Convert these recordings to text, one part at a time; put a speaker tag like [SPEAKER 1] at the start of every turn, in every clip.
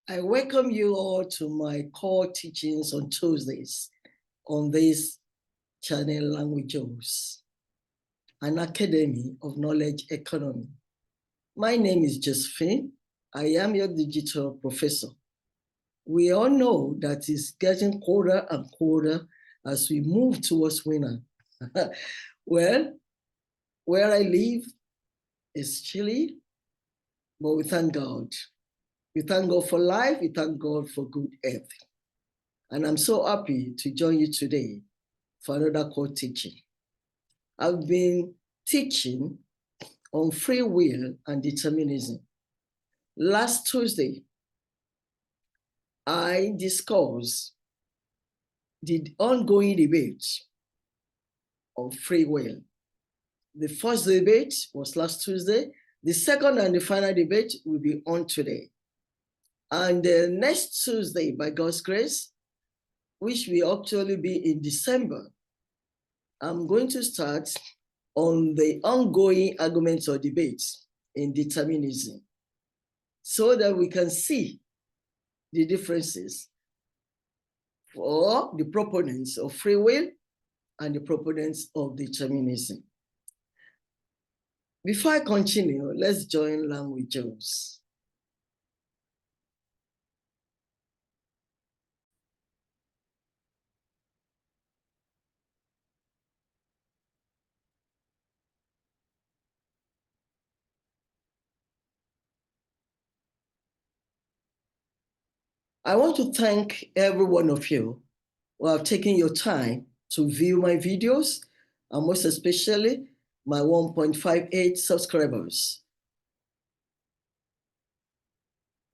[SPEAKER 1] I welcome you all to my core teachings on Tuesdays on this channel, Languages, an academy of knowledge economy. My name is Josephine. I am your digital professor. We all know that it's getting colder and colder as we move towards winter. Well, where I live is chilly, but we thank God. We thank God for life. We thank God for good health. And I'm so happy to join you today for another core teaching. I've been teaching on free will and determinism. Last Tuesday, I discussed the ongoing debate on free will. The first debate was last Tuesday. The second and the final debate will be on today. And next Tuesday, by God's grace, which will actually be in December, I'm going to start on the ongoing arguments or debates in determinism so that we can see the differences for the proponents of free will and the proponents of determinism. Before I continue, let's join languages. I want to thank every one of you who have taken your time to view my videos, and most especially my 1.58 subscribers.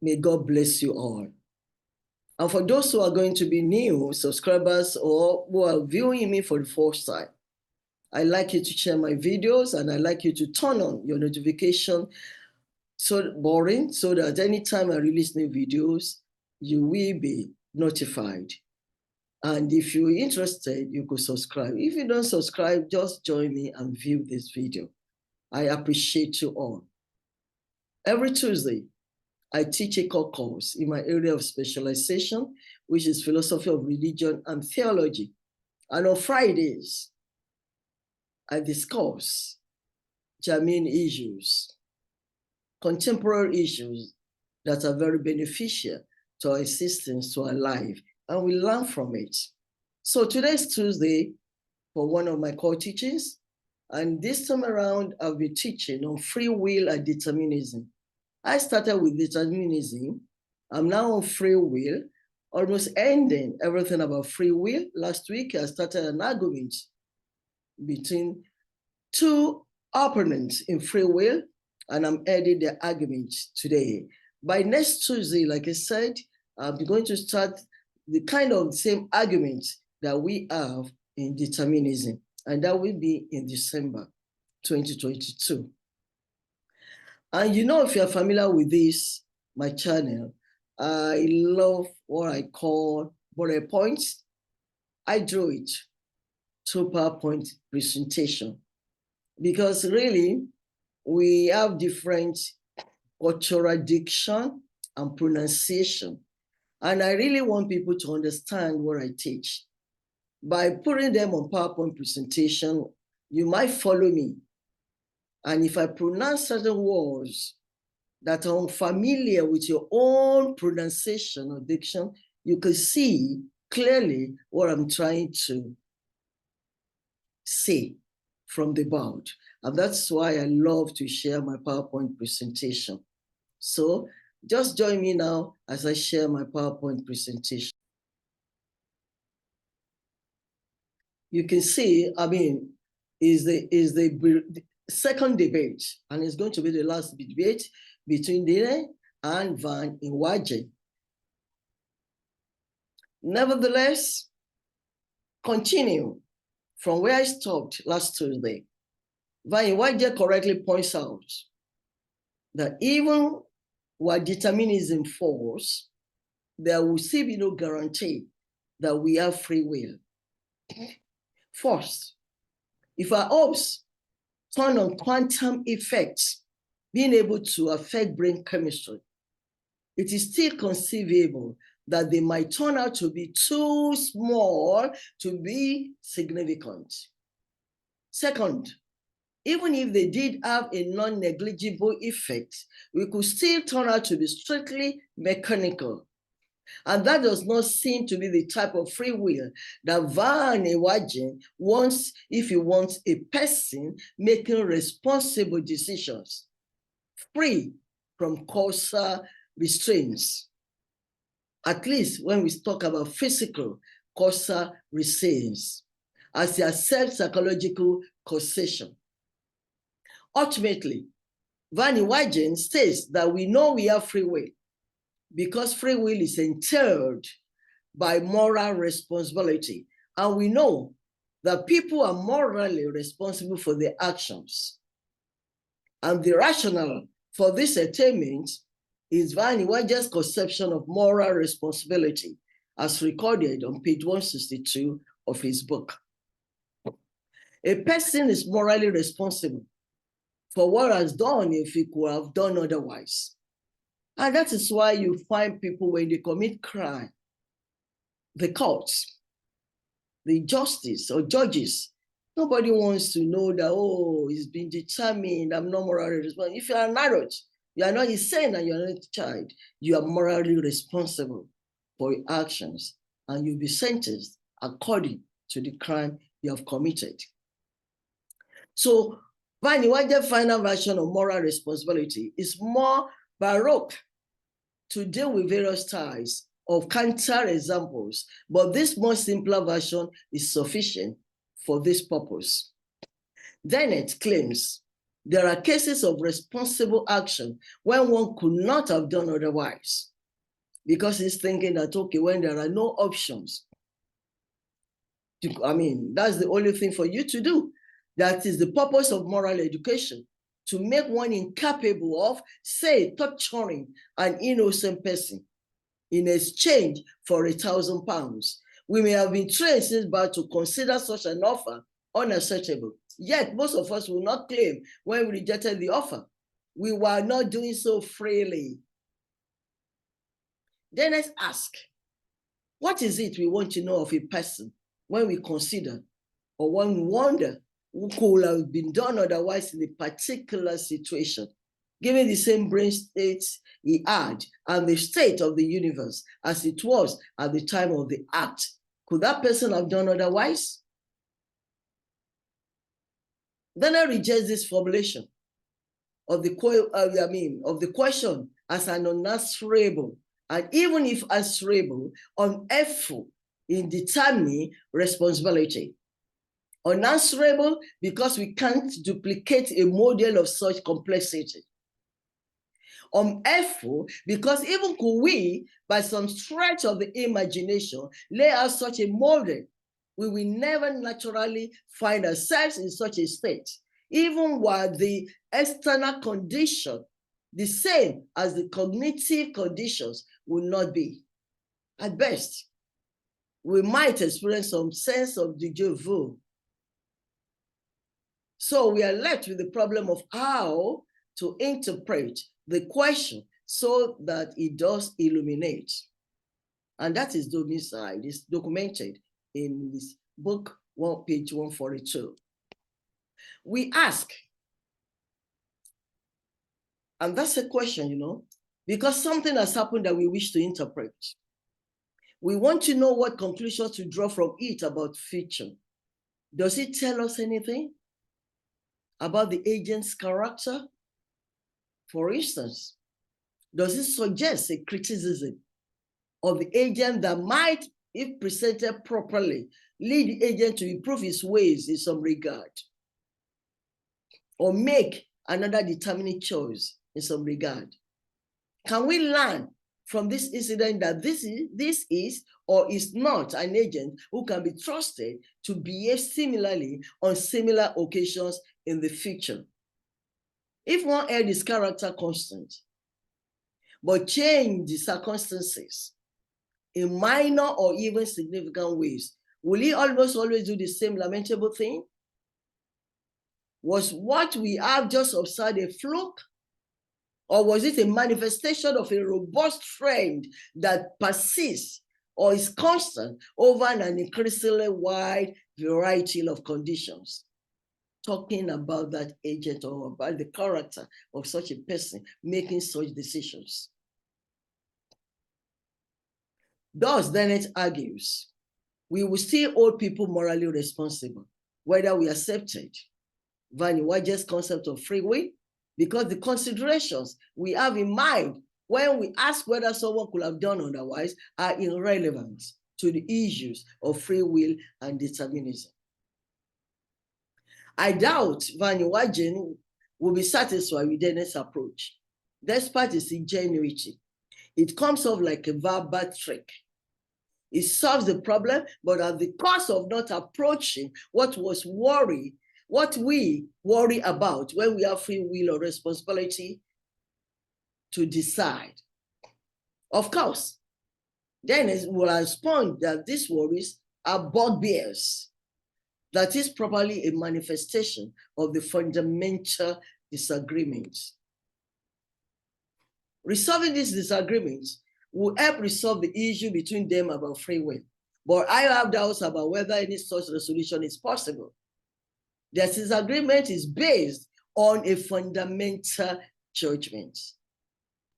[SPEAKER 1] May God bless you all. And for those who are going to be new subscribers or who are viewing me for the first time, I'd like you to share my videos and I'd like you to turn on your notification so that anytime I release new videos, you will be notified. And if you're interested, you could subscribe. If you don't subscribe, just join me and view this video. I appreciate you all. Every Tuesday, I teach a core course in my area of specialization, which is philosophy of religion and theology. And on Fridays, I discuss germane issues, contemporary issues that are very beneficial to our existence, to our life, and we learn from it. So today's Tuesday for one of my core teachings, and this time around, I'll be teaching on free will and determinism. I started with determinism. I'm now on free will, almost ending everything about free will. Last week, I started an argument between two opponents in free will, and I'm ending the argument today. By next Tuesday, like I said, I'm going to start the kind of same argument that we have in determinism, and that will be in December 2022. And you know, if you're familiar with this, my channel, I love what I call bullet points. I drew it to PowerPoint presentation because really we have different cultural diction and pronunciation. And I really want people to understand what I teach. By putting them on PowerPoint presentation, you might follow me. And if I pronounce certain words that are unfamiliar with your own pronunciation or diction, you can see clearly what I'm trying to say from the board. And that's why I love to share my PowerPoint presentation. So just join me now as I share my PowerPoint presentation. You can see, is the second debate, and it's going to be the last debate between Dennett and Van Inwagen. Nevertheless, continue from where I stopped last Tuesday. Van Inwagen correctly points out that even while determinism falls, there will still be no guarantee that we have free will. First, if our hopes turn on quantum effects being able to affect brain chemistry, it is still conceivable that they might turn out to be too small to be significant. Second, even if they did have a non-negligible effect, we could still turn out to be strictly mechanical. And that does not seem to be the type of free will that Van Inwagen wants if he wants a person making responsible decisions, free from causal restraints. At least when we talk about physical causal restraints, as they accept psychological causation. Ultimately, Van Inwagen states that we know we have free will because free will is entailed by moral responsibility. And we know that people are morally responsible for their actions. And the rationale for this attainment is Van Inwagen's conception of moral responsibility, as recorded on page 162 of his book. A person is morally responsible for what has done if he could have done otherwise. And that is why you find people when they commit crime, the courts, the justice or judges, nobody wants to know that, oh, it's been determined, I'm not morally responsible. If you are an adult, you are not insane and you're not a child, you are morally responsible for your actions and you'll be sentenced according to the crime you have committed. So Van Inwagen's final version of moral responsibility is more baroque to deal with various types of counter examples, but this more simpler version is sufficient for this purpose. Dennett claims there are cases of responsible action when one could not have done otherwise, because he's thinking that, okay, when there are no options, that's the only thing for you to do. That is the purpose of moral education, to make one incapable of, say, torturing an innocent person in exchange for £1,000. We may have been trained since birth to consider such an offer unacceptable. Yet most of us will not claim when we rejected the offer, we were not doing so freely. Then let's ask, what is it we want to know of a person when we consider or when we wonder what could have been done otherwise in a particular situation, given the same brain states he had and the state of the universe as it was at the time of the act? Could that person have done otherwise? Then I reject this formulation of the question as an unanswerable, and even if answerable, unearthful in determining responsibility. Unanswerable because we can't duplicate a model of such complexity. Unearthful because even could we, by some stretch of the imagination, lay out such a model, we will never naturally find ourselves in such a state, even while the external condition, the same as the cognitive conditions, will not be. At best, we might experience some sense of déjà vu. So we are left with the problem of how to interpret the question so that it does illuminate. And that is domiciled, it's documented in this book, page 142. We ask, and that's a question, because something has happened that we wish to interpret. We want to know what conclusions to draw from it about fiction. Does it tell us anything about the agent's character? For instance, does it suggest a criticism of the agent that might, if presented properly, lead the agent to improve his ways in some regard, or make another determining choice in some regard? Can we learn from this incident that this is or is not an agent who can be trusted to behave similarly on similar occasions in the future? If one held his character constant, but changed the circumstances in minor or even significant ways, will he almost always do the same lamentable thing? Was what we have just observed a fluke, Or was it a manifestation of a robust trend that persists or is constant over an increasingly wide variety of conditions? Talking about that agent or about the character of such a person making such decisions. Thus, Dennett argues, we will still hold people morally responsible, whether we accepted Van Inwagen's concept of free will, because the considerations we have in mind when we ask whether someone could have done otherwise are irrelevant to the issues of free will and determinism. I doubt Van Inwagen will be satisfied with Dennett's approach, despite its ingenuity. It comes off like a verbal trick. It solves the problem, but at the cost of not approaching what we worry about when we have free will or responsibility to decide. Of course, Dennett will respond that these worries are bugbears. That is probably a manifestation of the fundamental disagreements. Resolving these disagreements will help resolve the issue between them about free will. But I have doubts about whether any such resolution is possible. Their disagreement is based on a fundamental judgment.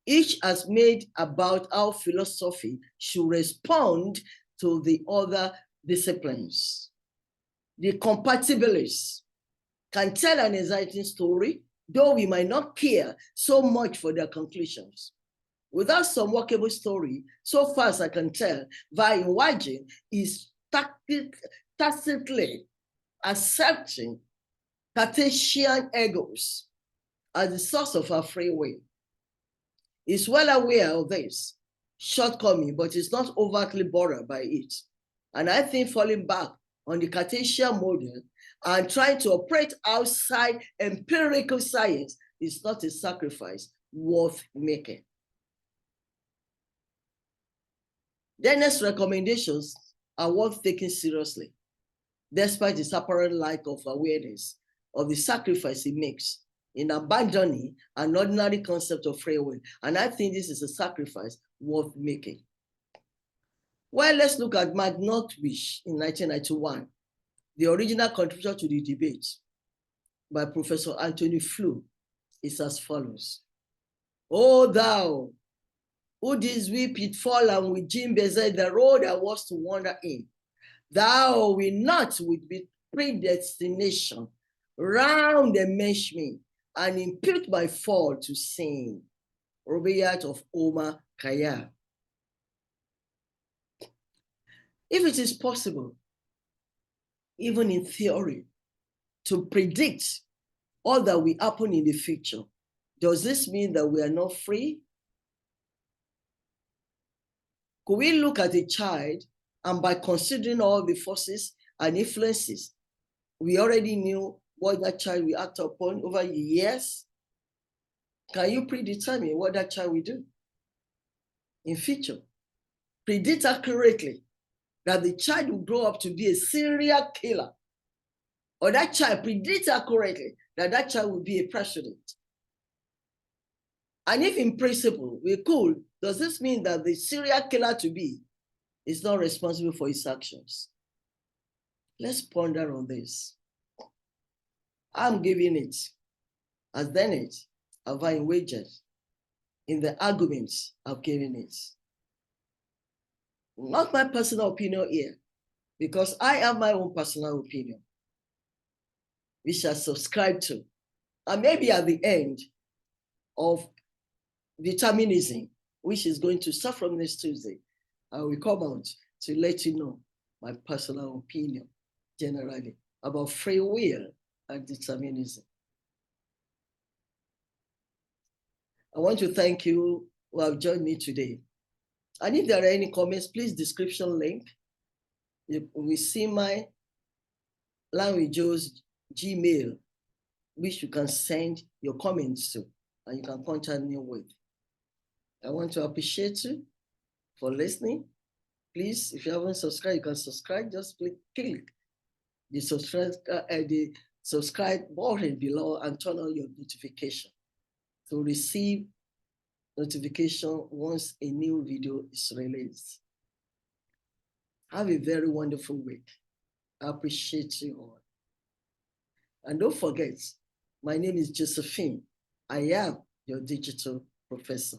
[SPEAKER 1] Each has made about how philosophy should respond to the other disciplines. The compatibilists can tell an exciting story, though we might not care so much for their conclusions. Without some workable story, so far as I can tell, Van Inwagen is tacitly accepting Cartesian egos as the source of our free will. He's well aware of this shortcoming, but is not overtly bothered by it. And I think falling back on the Cartesian model and trying to operate outside empirical science is not a sacrifice worth making. Dennett's recommendations are worth taking seriously, despite his apparent lack of awareness of the sacrifice he makes in abandoning an ordinary concept of free will. And I think this is a sacrifice worth making. Well, let's look at Mark Nordquist in 1991, the original contribution to the debate by Professor Anthony Flew is as follows. O thou, who didst weep it fall and with Jim beside the road I was to wander in, thou will not with predestination round and mesh me and impute my fall to sin. Rubaiyat of Omar Khayyam. If it is possible, even in theory, to predict all that will happen in the future, does this mean that we are not free? Could we look at a child and by considering all the forces and influences, we already knew what that child will act upon over years? Can you predetermine what that child will do in future? Predict accurately that the child will grow up to be a serial killer, or that child predict accurately that that child will be a president. And if in principle we could, does this mean that the serial killer to be is not responsible for his actions? Let's ponder on this. I'm giving it as Dennett and Van Inwagen in the arguments I've given it. Not my personal opinion here, because I have my own personal opinion, which I subscribe to. And maybe at the end of determinism, which is going to start from next Tuesday, I will come out to let you know my personal opinion generally about free will and determinism. I want to thank you who have joined me today. And if there are any comments, please description link. You will see my Language Joe's Gmail, which you can send your comments to, and you can contact me with. I want to appreciate you for listening. Please, if you haven't subscribed, you can subscribe. Just click the subscribe button below and turn on your notification to receive notification once a new video is released. Have a very wonderful week. I appreciate you all. And don't forget, my name is Josephine. I am your digital professor.